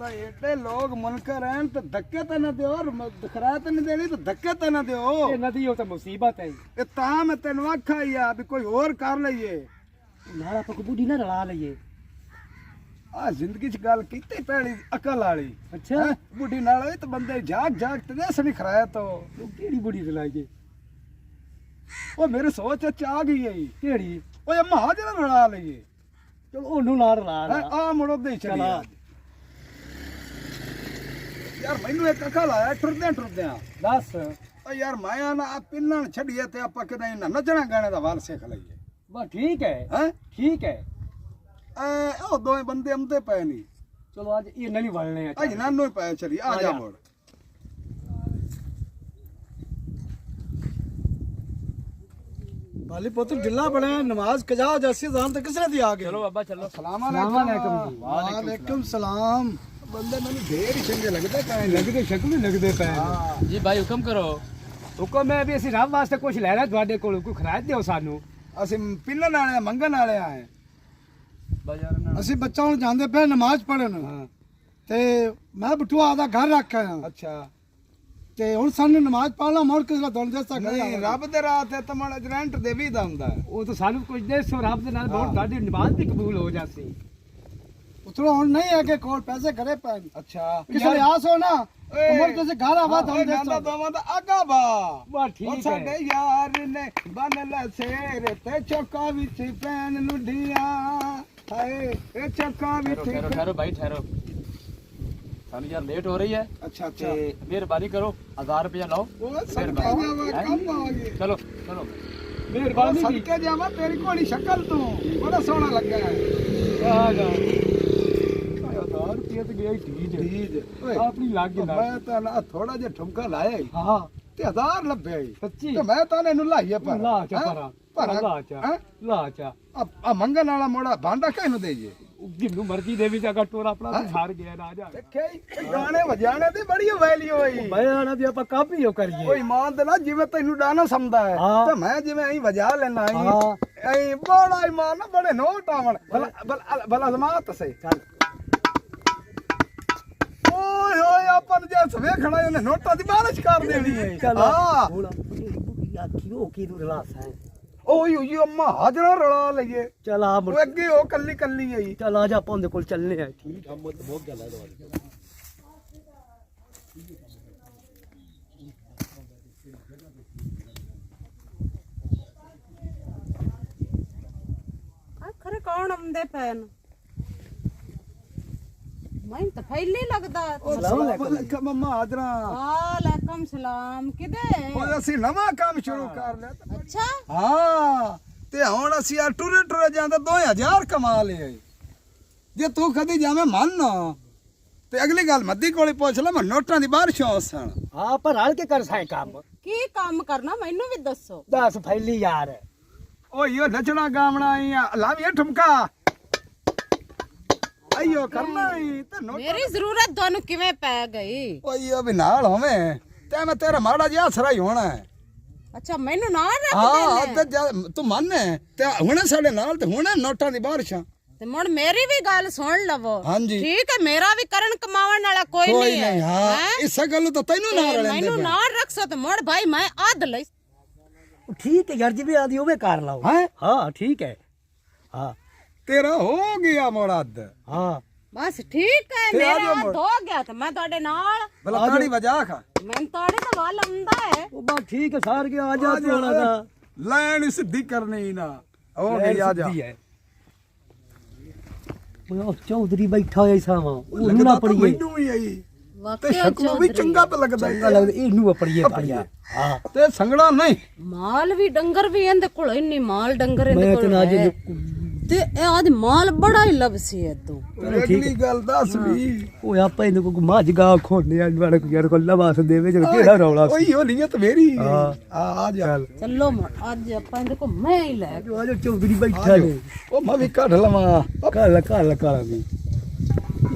एडे लोग मुनकर हैं तो धक्के तो न दो और खरात नहीं देनी तो धक्के तो न दो। ये नदी हो तो मुसीबत है। ये ता मैं तेन आखा ही अभी कोई और कर लइए नाला तो बुढ़ी ना रला लइए। आ जिंदगी च गल कीती पैली अकल वाली। अच्छा बुढ़ी नाल तो बंदे जाग जाग ते दस नहीं खराया तो केड़ी बुढ़ी रलाइए? ओ मेरे सोच च आ गई है केड़ी? ओ महाजन रला लइए। चलो ओनू ना रला आ मुड़ो दे चली यार मैनू एक अकल आया टुरदे दस ओ यार मैं ना पिन्नण छड़िए ते आपां कदे नचना गाने दा वाल सीख लईए। बस ठीक है हैं ठीक है। ओ दो बंदे आमदे पे नहीं। चलो आज ये नहीं वलने हैं। आज नानो ही पे चली आ जा मोड़। बाली पुत्र ढिल्ला बने नमाज कजा जैसी जान तो किसने दिया आगे? चलो अब्बा चलो। सलाम अलैकुम। वालेकुम सलाम। बंदे मैंने ढेर ही चंगे लगते पे लगदे शक्ल लगदे पे जी भाई हुक्म करो। हुक्म है भी ਅਸੀਂ ਰੱਬ ਵਾਸਤੇ ਕੁਝ ਲੈਣਾ ਤੁਹਾਡੇ ਕੋਲ ਕੋਈ ਖਰਾਜ ਦਿਓ ਸਾਨੂੰ। ਅਸੀਂ ਪਿੰਨਣ ਵਾਲੇ ਮੰਗਣ ਵਾਲੇ ਆਏ ਬਾਜ਼ਾਰ ਨਾਲ ਅਸੀਂ ਬੱਚਾ ਨੂੰ ਜਾਂਦੇ ਪਏ ਨਮਾਜ਼ ਪੜਨ ਤੇ ਮੈਂ ਬਟੂਆ ਆਦਾ ਘਰ ਰੱਖਿਆ ਅੱਛਾ ਤੇ ਹੁਣ ਸਾਨੂੰ ਨਮਾਜ਼ ਪੜਨਾ ਮੋੜ ਕੇ ਦੌੜ ਦੇਸਾ ਨਹੀਂ ਰੱਬ ਦੇ ਰਾਹ ਤੇ ਤਮਣ ਗਰੰਟ ਦੇ ਵੀ ਦਾ ਹੁੰਦਾ ਉਹ ਤਾਂ ਸਾਨੂੰ ਕੁਝ ਦੇ ਸੋ ਰੱਬ ਦੇ ਨਾਲ ਬਹੁਤ ਤੁਹਾਡੀ ਨਮਾਜ਼ ਵੀ ਕਬੂਲ ਹੋ ਜਾਸੀ। ਉਤਰੋ ਹੁਣ ਨਹੀਂ ਹੈ ਕਿ ਕੋਲ ਪੈਸੇ ਘਰੇ ਪਏ ਅੱਛਾ ਕਿਸੇ ਦੇ ਆਸ ਹੋ ਨਾ ਮੋੜ ਕੇ ਘਰ ਆਵਾ ਦੌੜ ਜਾਂਦਾ ਦੇਸਾ ਦੋਵਾਂ ਦਾ ਆਗਾ ਬਾ ਬਸ ਠੀਕ ਹੈ। ਸਾਡੇ ਯਾਰ ਨੇ ਬੰਨ ਲੈ ਸੇਰ ਤੇ ਚੌਕਾ ਵਿੱਚ ਪੈਨ ਲੁੱਡੀਆਂ ਹਾਏ ਇਹ ਚੌਕਾ ਵਿੱਚ ठहरो ठहरो भाई ठहरो सानू यार लेट हो रही है अच्छा ते मेहरबानी करो 1000 रुपया लाओ ਉਹ ਸਦਕੇ ਜਾਵਾ ਕੰਮ ਆ ਗਏ चलो चलो ਮਿਹਰਬਾਨੀ ਜੀ। ਸਦਕੇ ਜਾਵਾ ਤੇਰੀ ਕੋਲੀ ਸ਼ਕਲ ਤੂੰ ਬੜਾ ਸੋਹਣਾ ਲੱਗਾ ਆ ਜਾ 1000 ਰੁਪਏ ਤੇ ਗਿਆ ਠੀਕ ਹੈ। ਠੀਕ ਓਏ ਆਪਣੀ ਲੱਗ ਗਈ ਮੈਂ ਤਾਂ ਨਾ ਥੋੜਾ ਜਿਹਾ ਠੁਮਕਾ ਲਾਇਆ ਈ ਹਾਂ ਤੇ 1000 ਲੱਭਿਆ ਈ ਸੱਚੀ ਤੇ ਮੈਂ ਤਾਂ ਇਹਨੂੰ ਲਾਈਏ ਪਰ ਲਾ ਚਾ ਹੈਂ? ਪਰਾ ਪਰ ਲਾ ਚਾ ਹੈਂ? ਲਾ ਚਾ ਆ ਮੰਗਣ ਵਾਲਾ ਮੋੜਾ ਭਾਂਡਾ ਕਿਹਨੂੰ ਦੇਈਏ ਜਿੰਨੂੰ ਮਰਜ਼ੀ ਦੇ ਵੀ ਅਗਰ ਟੋਰਾ ਆਪਣਾ ਤੇ ਹਾਰ ਗਿਆ ਨਾ ਜਾ ਦੇਖਿਆ ਈ ਗਾਣੇ ਵਜਾਣੇ ਦੀ ਬੜੀ ਵੈਲਿਊ ਹੋਈ ਮੈਂ ਆਣਾ ਵੀ ਆਪਾਂ ਕਾਪੀ ਹੋ ਕਰੀਏ। ਓਏ ਇਮਾਨ ਦੇ ਨਾਲ ਜਿਵੇਂ ਤੈਨੂੰ ਡਾਣਾ ਸਮਝਦਾ ਹੈ ਹਾਂ। ਤੇ ਮੈਂ ਜਿਵੇਂ ਐਂ ਵਜਾ ਲੈਣਾ ਹਾਂ। ਐਂ ਬੜਾ ਇਮਾਨ ਨਾ ਬੜੇ ਨੋਟ ਆਵਣ ਭਲਾ ਜ਼ਮਾਤ ਸੇ ਚੱਲ ਓਏ ਹੋਏ ਆਪਾਂ ਨੂੰ ਜੇ ਵੇਖਣਾ ਇਹਨੇ ਨੋਟਾਂ ਦੀ ਬਾਰਿਸ਼ ਕਰ ਦੇਣੀ ਹੈ ਚੱਲ ਹਾਂ ਹੁਣ ਆਖੀ ਉਹ ਕੀ ਨੂੰ ਰਲਾਸ ਹੈ। ਓਏ ਓਏ ਅੰਮਾ ਹਾਜ਼ਰਾ ਰਲਾ ਲਈਏ ਚੱਲ ਆ ਉਹ ਅੱਗੇ ਉਹ ਕੱਲੀ ਕੱਲੀ ਆਈ ਚੱਲ ਆ ਜਾ ਆਪਾਂ ਉਹਦੇ ਕੋਲ ਚੱਲਨੇ ਆ। ਠੀਕ ਆ ਬਹੁਤ ਗੱਲ ਹੈ ਤੁਹਾਡੀ। खरे कौन आंदे पैन मैं तो फैली लगदा। ਵਾਲੇਕਮ ਅੰਮਾ ਹਾਜ਼ਰਾ वालेकुम सलाम किदे? ਓਏ ਅਸੀਂ ਨਵਾਂ ਕੰਮ ਸ਼ੁਰੂ ਕਰ ਲਿਆ अच्छा ਹਾਂ ਤੇ ਹੁਣ ਅਸੀਂ ਆ ਟੁਰੇ ਟੁਰੇ ਜਾਂਦੇ 2000 ਕਮਾ ਲਏ ਜੇ ਤੂੰ ਕਦੀ ਜਾਵੇਂ ਮੰਨ ਤੇ ਅਗਲੀ ਗੱਲ ਮੱਦੀ ਕੋਲੇ ਪੁੱਛ ਲੈ ਮੈਂ ਨੋਟਾਂ ਦੀ ਬਾਰਿਸ਼ ਹੋਸਣ ਹਾਂ ਆਪਾਂ ਰਲ ਕੇ ਕਰ ਸਾਂ ਕੰਮ। की काम करना मैनू भी दसो। ਦੱਸ ਫੈਲੀ ਯਾਰ ਓਏ ਉਹ ਨੱਚਣਾ ਗਾਵਣਾ ਆਈ ਆ ਲਾਵੀਏ ਠੁਮਕਾ ਆਈਓ ਕਰਨਾ ਹੀ ਤੇ ਨੋਟ मेरी जरूरत दोनों किवें पै गई? ਓਏ ਉਹ ਵੀ ਨਾਲ ਹੋਵੇਂ ਤੇ ਮੈਂ ਤੇਰਾ ਮਾੜਾ ਜਿਹਾ ਆਸਰਾ ਹੀ ਹੋਣਾ ਹੈ अच्छा मैनू ना रख ਹਾਂ देने ਤੇ ਤੂੰ ਮੰਨ ਤੇ ਹੁਣੇ ਸਾਡੇ ਨਾਲ ਤੇ ਹੁਣੇ ਨੋਟਾਂ ਦੀ ਬਾਰਿਸ਼ਾਂ ते मुड़ मेरी भी गल सुन लवो। ਹਾਂਜੀ ठीक है मेरा भी करण कमावन वाला कोई ਕੋਈ नहीं है ਨਹੀਂ ਹਾਂ हैं? ਇਸ ਗੱਲ ਤਾਂ ਤੈਨੂੰ ਨਾ ते ਰਲੇਂਦੇ मैनू ना रख सो तो मुड़ भाई मैं आद लई। ਠੀਕ ਹੈ ਯਾਰ ਜਿਵੇਂ ਆਦੀ ਹੋਵੇ ਕਰ ਲਾਓ। ਹੈਂ? ਹਾਂ ਠੀਕ ਹੈ। ਹਾਂ ਤੇਰਾ ਹੋ ਗਿਆ ਮੁਰਾਦ ਹਾਂ बस ठीक है ते आ मेरा जाओ हाथ मुड़। धो गया तो मैं ਤੁਹਾਡੇ ਨਾਲ ਭਲਾ ਤਾੜੀ ਵਜਾ ਖਾ मैं ਤੁਹਾਡੇ ਤਾਂ ਵੱਲ ਆਉਂਦਾ ਹੈ। ਉਹ ਬਸ ਠੀਕ ਹੈ ਸਾਰ ਕੇ ਆ ਜਾ ਤੂੰ ਹੁਣ ਦਾ ਲੈਣ ਸਿੱਧੀ ਕਰਨੀ ਨਾ ਹੋ ਗਈ ਆ ਜਾ ਉਹ ਚੌਧਰੀ ਬੈਠਾ ਹੋਇਆ ਸਾਵਾ ਉਹਨੂੰ ਲੱਗਦਾ ਨਾ ਤਾਂ ਪੜੀਏ। ਮੈਨੂੰ ਵੀ ਆਈ ਤੇ ਵਾਕਿਆ ਸ਼ਕਲੋਂ ਵੀ ਚੰਗਾ ਤਾਂ ਲੱਗਦਾ ਚੰਗਾ ਲੱਗਦਾ ਇਹਨੂੰ ਪੜੀਏ ਪੜੀਆ। ਹਾਂ ਤੇ ਸੰਗੜਾ ਨਹੀਂ ਮਾਲ ਵੀ ਡੰਗਰ ਵੀ ਇਹਦੇ ਕੋਲ ਇੰਨੀ ਮਾਲ ਡੰਗਰ ਇਹਦੇ ਮੈਂ ਤੇ ਕੋਲ ਨਾ ਹੈ। ਜੇ ਤੇ ਇਹ ਆਦ ਮਾਲ ਬੜਾ ਹੀ ਲਵਸੀ ਹੈ ਤੂੰ। ਅਗਲੀ ਗੱਲ ਦੱਸ ਵੀ ਉਹ ਆਪਾਂ ਇਹਨੂੰ ਕੋ ਮੱਝ ਗਾ ਖੋਨੇ ਆ ਵਾਲੇ ਕੋ ਯਾਰ ਕੋ ਲਵਾਸ ਦੇਵੇ ਜਦ ਕਿਹੜਾ ਰੌਲਾ ਸੀ। ਓਏ ਉਹ ਨੀਅਤ ਮੇਰੀ ਹਾਂ। ਆ ਜਾ ਚੱਲੋ ਅੱਜ ਆਪਾਂ ਇਹਦੇ ਕੋ ਮੈਂ ਹੀ ਲੈ ਕੇ ਆ ਜਾ ਚੌਧਰੀ ਬੈਠਾ ਨੇ ਉਹ ਮੈਂ ਵੀ ਕੱਢ ਲਵਾਂ ਕਾਲਾ ਕਾਲਾ ਕਾਲਾ ਵੀ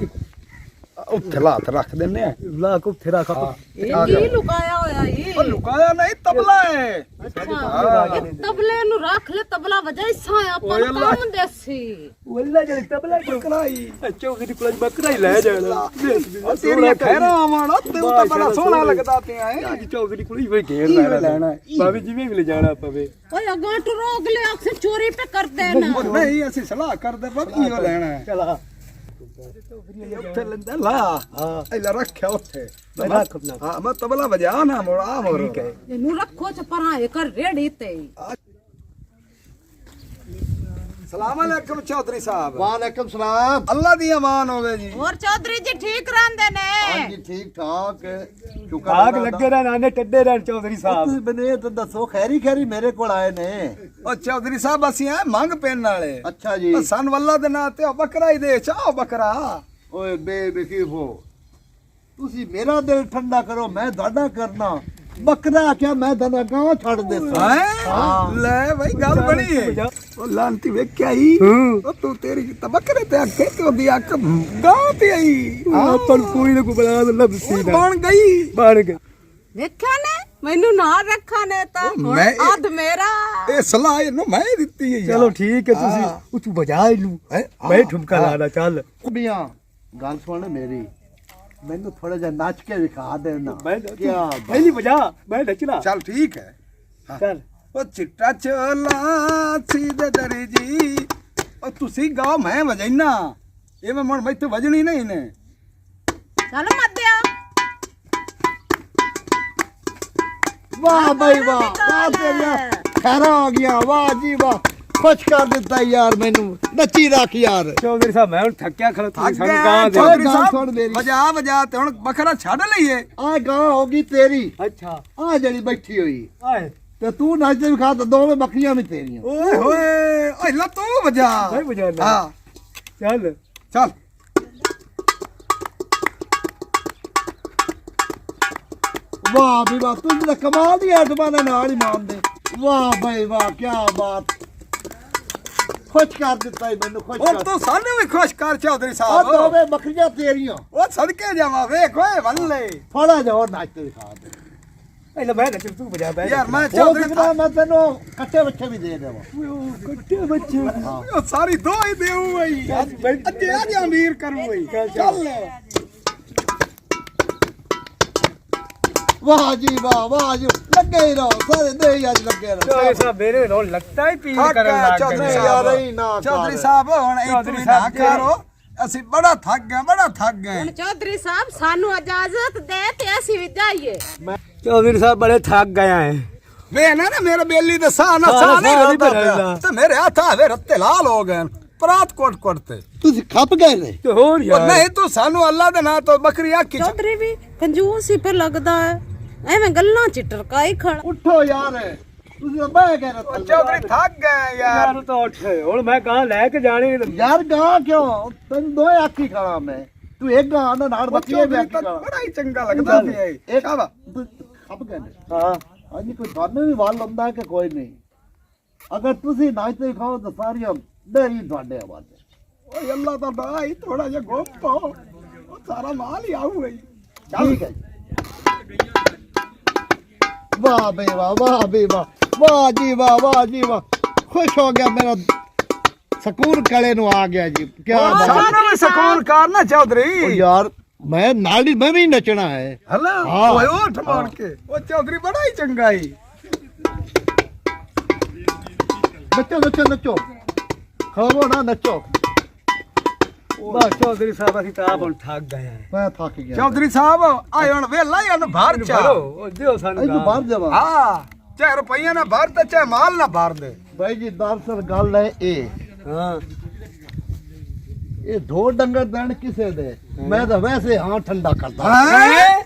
ਉੱਥੇ ਲਾਤ ਰੱਖ ਦਿੰਨੇ ਆ ਲਾ ਕੋ ਫੇਰਾ ਖਾ ਇਹ ਕੀ ਲੁਕਾਇਆ ਹੋਇਆ ਇਹ ਉਹ ਲੁਕਾਇਆ ਨਹੀਂ ਤਬਲਾ ਹੈ ਇਹ ਤਬਲੇ ਨੂੰ ਰੱਖ ਲੈ ਤਬਲਾ ਵਜਾ ਇਸਾਂ ਆਪਾਂ ਨੂੰ ਕੰਮ ਦੇਸੀ ਵੱਲਾ ਜਿਹੜੇ ਤਬਲਾ ਕਰਾਈ ਚੌਕੀ ਦੀ ਕੋਲ ਬੱਕਰਾ ਹੀ ਲੈ ਜਾਣਾ ਤੇਰੀਆਂ ਖੈਰਾਂ ਆਵਾਂ ਤੇ ਉਹ ਤਾਂ ਬੜਾ ਸੋਹਣਾ ਲੱਗਦਾ ਪਿਆ ਹੈ ਅੱਜ ਚੌਕੀ ਦੀ ਕੋਲ ਹੀ ਢੇਰ ਲੈਣਾ ਭਾਵੇਂ ਜਿਵੇਂ ਵੀ ਲੈ ਜਾਣਾ ਪਵੇ ਓਏ ਅਗਾਂ ਟੂ ਰੋਕ ਲੈ ਅਕਸਰ ਚੋਰੀ पे करते ना ਉਹ ਨਹੀਂ ਅਸੀਂ ਸਲਾਹ ਕਰਦੇ ਬਾਕੀ ਉਹ ਲੈਣਾ ਹੈ ਚਲਾ ਉੱਥੇ ਲੈਂਦਾ ਲਾ ਹਾਂ ਇਹ ਰੱਖਿਆ ਉੱਥੇ ਰੱਖ ਆਪਣਾ ਹਾਂ ਮੈਂ ਤਬਲਾ ਵਜਾ ਨਾ ਮੋੜਾ ਮੋੜ ਠੀਕ ਹੈ ਇਹਨੂੰ ਰੱਖੋ ਚ ਪਰਾਂ ਇਹ ਕਰ ਰੇੜੀ ਤੇ ਸਲਾਮ ਅਲੈਕਮ ਚੌਧਰੀ ਸਾਹਿਬ ਵਾਲੇਕਮ ਸਲਾਮ ਅੱਲਾ ਦੀ ਅਮਾਨ ਹੋਵੇ ਜੀ ਹੋਰ ਚੌਧਰੀ ਜੀ ਠੀਕ ਰਹਿੰਦੇ ਨੇ ਹਾਂਜੀ ਠੀਕ ਠਾਕ ਸ਼ੁਕਰ ਆਗ ਲੱਗੇ ਰਹਿਣ ਆਨੇ ਟੱਡੇ ਰਹਿਣ ਚੌਧਰੀ ਸਾਹਿਬ ਤੁਸੀਂ ਮੈਨੂੰ ਇਹ ਤਾਂ ਦੱਸੋ ਖੈਰੀ ਖੈਰੀ ਮੇਰੇ ਕੋਲ ਆਏ ਨੇ ਉਹ ਚੌਧਰੀ ਸਾਹਿਬ ਅਸੀਂ ਆ ਮੰਗ ਪੈਣ ਵਾਲੇ ਅੱਛਾ ਜੀ ਉਹ ਸਨ ਵੱਲਾ ਦੇ ਨਾਂ ਤੇ ਉਹ ਬੱਕਰਾ ਹੀ ਦੇ ਚਾਹ ਬੱਕਰਾ ਓਏ ਬੇਵਕੀਫੋ ਤੁਸੀਂ ਮੇਰਾ ਦਿਲ ਠੰਡਾ ਕਰੋ ਮੈਂ ਤੁਹਾਡਾ ਕਰਨਾ ਬੱਕਰਾ ਕਿਆ ਮੈਂ ਤਾਂ ਗਾਂ ਛੱਡ ਦਿੱਤਾ ਹੈ ਲੈ ਭਾਈ ਗੱਲ ਬਣੀ ਹੈ ਉਹ ਲਾਂਤੀ ਵੇਖਿਆ ਹੀ ਉਹ ਤੂੰ ਤੇਰੀ ਤਾਂ ਬੱਕਰੇ ਤੇ ਅੱਖੇ ਤੇ ਉਹਦੀ ਅੱਖ ਗਾਂ ਤੇ ਆਈ ਆਪਾਂ ਨੂੰ ਕੋਈ ਨਾ ਕੋਈ ਬਣਾ ਲੱਭ ਸੀ ਉਹ ਬਣ ਗਈ ਬਣ ਗਏ ਵੇਖਿਆ ਨੇ ਮੈਨੂੰ ਨਾ ਰੱਖਾ ਨੇ ਤਾਂ ਮੈਂ ਅੱਧ ਮੇਰਾ ਇਹ ਸਲਾਹ ਇਹਨੂੰ ਮੈਂ ਹੀ ਦਿੱਤੀ ਹੈ ਯਾਰ। ਚਲੋ ਠੀਕ ਹੈ ਤੁਸੀਂ ਉੱਚੂ ਬਜਾ ਇਹਨੂੰ ਮੈਂ ਠੁਮਕਾ ਲਾਣਾ ਚੱਲ ਕੁੜੀਆਂ ਗੱਲ ਸੁਣ ਮੇਰੀ ਮੈਨੂੰ ਥੋੜਾ ਜਿਹਾ ਨੱਚ ਕੇ ਵਿਖਾ ਦੇਣਾ ਮੈਂ ਕਿਆ ਪਹਿਲੀ ਬਜਾ ਮੈਂ ਨੱਚਣਾ ਚੱਲ ਠੀਕ ਹੈ ਚੱਲ ਉਹ ਚਿੱਟਾ ਚੋਲਾ ਸੀਦੇ ਦਰੀ ਜੀ ਉਹ ਤੁਸੀਂ ਗਾਓ ਮੈਂ ਵਜਾਈਨਾ ਇਹ ਮੈਂ ਹੁਣ ਮੈਥੇ ਵਜਣੀ ਨਹੀਂ ਨੇ ਚੱਲ ਮੱਦਿਆ ਵਾਹ ਬਈ ਵਾਹ ਵਾਹ ਤੇਰੀਆਂ ਖੈਰਾਂ ਆ ਗਿਆ ਵਾਹ ਜੀ ਵਾਹ ਖੁਸ਼ ਕਰ ਦਿੱਤਾ ਯਾਰ ਮੈਨੂੰ ਨੱਚੀ ਰੱਖ ਯਾਰ ਚੌਧਰੀ ਸਾਹਿਬ ਮੈਂ ਹੁਣ ਥੱਕਿਆ ਖਲੋ ਤੁਸੀਂ ਸਾਨੂੰ ਅੱਗੇ ਗਾਂ ਦੇ ਚੌਧਰੀ ਗੱਲ ਸੁਣ ਸਾਹਿਬ ਮੇਰੀ। ਵਜਾ ਤੇ ਹੁਣ ਬੱਕਰਾ ਛੱਡ ਲਈਏ ਆ ਗਾਂ ਹੋ ਗਈ ਤੇਰੀ ਅੱਛਾ ਆ ਜਿਹੜੀ ਬੈਠੀ ਹੋਈ ਆਏ ਤੇ ਤੂੰ ਨੱਚਦੇ ਵਿਖਾ ਤਾਂ ਦੋਵੇਂ ਬੱਕਰੀਆਂ ਵੀ ਤੇਰੀਆਂ ਓਏ ਹੋਏ ਓਏ ਲਾ ਤੂੰ ਵਜਾ ਮੈਂ ਵਜਾਣਾ ਹਾਂ ਚੱਲ ਚੱਲ ਵਾਹ ਵੀ ਵਾਹ ਤੂੰ ਤਾਂ ਕਮਾਲ ਦੀ ਆਟਮਾਂ ਦੇ ਨਾਲ ਹੀ ਮਾਰਦੇ ਵਾਹ ਬਈ ਵਾਹ ਕੀ ਬਾਤ ਖੁਸ਼ ਕਰ ਦਿੱਤਾ ਈ ਮੈਨੂੰ ਖੁਸ਼ ਉਹ ਕਰ ਤੂੰ ਸਾਨੂੰ ਵੀ ਖੁਸ਼ ਕਰ ਚੌਧਰੀ ਆ ਸਾਹਿਬ ਦੋਵੇਂ ਬੱਕਰੀਆਂ ਤੇਰੀਆਂ ਉਹ ਸਦਕੇ ਜਾਵਾਂ ਵੇਖ ਓਏ ਵੱਲੇ ਥੋੜਾ ਜਿਹਾ ਹੋਰ ਨੱਚਦੇ ਵਿਖਾ ਦੇ ਪਹਿਲਾਂ ਮੈਂ ਨੱਚ ਤੂੰ ਬਜਾ ਬੈ ਯਾਰ ਮੈਂ ਹੋ ਚੌਧਰੀ ਸਕਦਾ ਮੈਂ ਤੈਨੂੰ ਕੱਟੇ ਬੱਚੇ ਵੀ ਦੇ ਦੇਵਾਂ ਕੱਟੇ ਬੱਚੇ ਉਹ ਸਾਰੀ ਦੋ ਹੀ ਦੇਉ ਓਏ ਅੱਜ ਅੱਜ ਅਮੀਰ ਕਰੂ ਓਏ ਚੱਲ ਵਾਹ ਜੀ ਵਾਹ ਜੀ ਲੱਗੇ ਹੀ ਰਹੋ ਸਾਰੇ ਦੇ ਹੀ ਅੱਜ ਲੱਗੇ ਰਹੋ ਚੌਧਰੀ ਸਾਹਿਬ ਮੇਰੇ ਰੋ ਲੱਗਦਾ ਹੀ ਪੀਰ ਥੱਕ ਕਰਨ ਲੱਗ ਚੌਧਰੀ ਗਏ ਯਾਰ ਸਾਹਿਬ ਹੀ ਨਾ ਕਰ। ਚੌਧਰੀ ਸਾਹਿਬ ਹੁਣ ਇਹ ਚੌਧਰੀ ਤੁਸੀਂ ਨਾ ਸਾਹਿਬ ਕਰੋ ਅਸੀਂ ਬੜਾ ਥੱਕ ਗਏ ਹੁਣ ਚੌਧਰੀ ਸਾਹਿਬ ਸਾਨੂੰ ਇਜਾਜ਼ਤ ਦੇ ਤੇ ਅਸੀਂ ਵੀ ਜਾਈਏ ਚੌਧਰੀ ਸਾਹਿਬ ਬੜੇ ਥੱਕ ਗਏ ਹੈ ਵੇ ਨਾ ਮੇਰੇ ਬੇਲੀ ਦੇ ਸਾਹ ਨਾ ਸਾਹ ਸਾਹ ਨਹੀਂ ਨਹੀਂ ਰਹਿੰਦਾ ਰਹਿੰਦਾ। ਪਿਆ ਤੇ ਮੇਰੇ ਹੱਥ ਆਵੇ ਰੱਤੇ ਲਾਲ ਹੋ ਗਏ ਪਰਾਤ ਕੋਟ ਤੇ ਤੁਸੀਂ ਖੱਪ ਗਏ ਨੇ ਤੇ ਹੋਰ ਉਹ ਯਾਰ ਨਹੀਂ ਤੂੰ ਸਾਨੂੰ ਅੱਲਾ ਦੇ ਨਾਂ ਤੋਂ ਬੱਕਰੀ ਆਖੀ ਚੌਧਰੀ ਵੀ ਕੰਜੂਸ ਹੀ ਪੇ ਲੱਗਦਾ ਹੈ ਐਵੇਂ ਗੱਲਾਂ ਚ ਟਰਕਾਈ ਖੜਾ ਉੱਠੋ ਯਾਰ ਤੁਸੀਂ ਤਾਂ ਬਹਿ ਗਏ ਨੇ ਥੱਲੇ। ਚੌਧਰੀ ਥੱਕ ਗਏ ਯਾਰ ਯਾਰ ਤਾਂ ਉੱਠ ਹੁਣ ਮੈਂ ਕਹਾਂ ਲੈ ਕੇ ਜਾਣੀ ਯਾਰ ਗਾਂ ਕਿਉਂ ਤੈਨੂੰ ਦੋਏ ਆਖੀ ਖੜਾ ਮੈਂ ਤੂੰ ਇੱਕ ਗਾਂ ਦਾ ਨਾਲ ਬੱਕਰੀਆਂ ਵੀ ਚੌਧਰੀ ਆਖੀ ਤਾਂ ਖੜਾ ਬੜਾ ਹੀ ਚੰਗਾ ਲੱਗਦਾ ਪਿਆ ਇਹ ਇੱਕ ਸ਼ਾਬਾ ਖੱਪ ਗਏ ਨੇ ਹਾਂ ਹਾਂਜੀ ਕੋਈ ਤੁਹਾਨੂੰ ਵੀ ਵਾਲ ਲੰਦਾ ਕਿ ਕੋਈ ਨਹੀਂ ਅਗਰ ਤੁਸੀਂ ਨਾਚਦੇ ਖਾਓ ਤਾਂ ਸਾਰੀਆਂ ਡੇਰੀ ਤੁਹਾਡੇ ਆਵਾਜ਼ ਓਏ ਅੱਲਾ ਦਾ ਬਾਈ ਥੋੜਾ ਜਿਹਾ ਗੋਪ ਪਾਓ ਉਹ ਸਾਰਾ ਮਾਲ ਹੀ ਆਊ ਗਈ ਚੱਲ ਠੀਕ ਹੈ ਜੀ। ਵਾਹ ਬਈ ਵਾਹ ਵਾਹ ਬਈ ਵਾਹ ਵਾਹ ਜੀ ਵਾਹ ਖੁਸ਼ ਹੋ ਗਿਆ ਮੇਰਾ ਸਕੂਨ ਕਲੇ ਨੂੰ ਆ ਗਿਆ ਜੀ ਕੀ ਬਾਤ ਸਾਨੂੰ ਵੀ ਸਕੂਨ ਕਰਨਾ ਉਹ ਚੌਧਰੀ ਯਾਰ ਮੈਂ ਨਾਲ ਹੀ ਮੈਂ ਵੀ ਨੱਚਣਾ ਹੈ ਹਲਾ ਹਾਂ। ਓਏ ਉੱਠ ਮਾਰ ਕੇ ਉਹ ਚੌਧਰੀ ਬੜਾ ਹੀ ਚੰਗਾ ਈ ਨੱਚੋ ਖਾਵੋ ਨਾ ਨੱਚੋ ਬਸ ਚੌਧਰੀ ਸਾਹਿਬ ਅਸੀਂ ਤਾਂ ਆਪ ਹੁਣ ਥੱਕ ਗਏ ਹਾਂ ਮੈਂ ਥੱਕ ਗਿਆ ਚੌਧਰੀ ਸਾਹਿਬ ਆਏ ਹੁਣ ਵੇਲਾ ਹੀ ਉਹਨੂੰ ਬਾਹਰ ਚਾ ਭਰੋ ਉਹ ਦਿਓ ਸਾਨੂੰ ਇਹਨੂੰ ਗਾਂ। ਬਾਹਰ ਜਾਵਾ ਹਾਂ ਚਾਹੇ ਰੁਪਈਆ ਨਾ ਭਰ ਤੇ ਚਾਹੇ ਮਾਲ ਨਾ ਭਰ ਦੇ ਭਾਈ ਜੀ ਦਰਅਸਲ ਗੱਲ ਹੈ ਹਾਂ ਇਹ ਦੋ ਡੰਗਰ ਦੇਣ ਕਿਸੇ ਦੇ ਮੈਂ ਤਾਂ ਵੈਸੇ ਹਾਂ ਠੰਡਾ ਕਰਦਾ ਹੈਂ?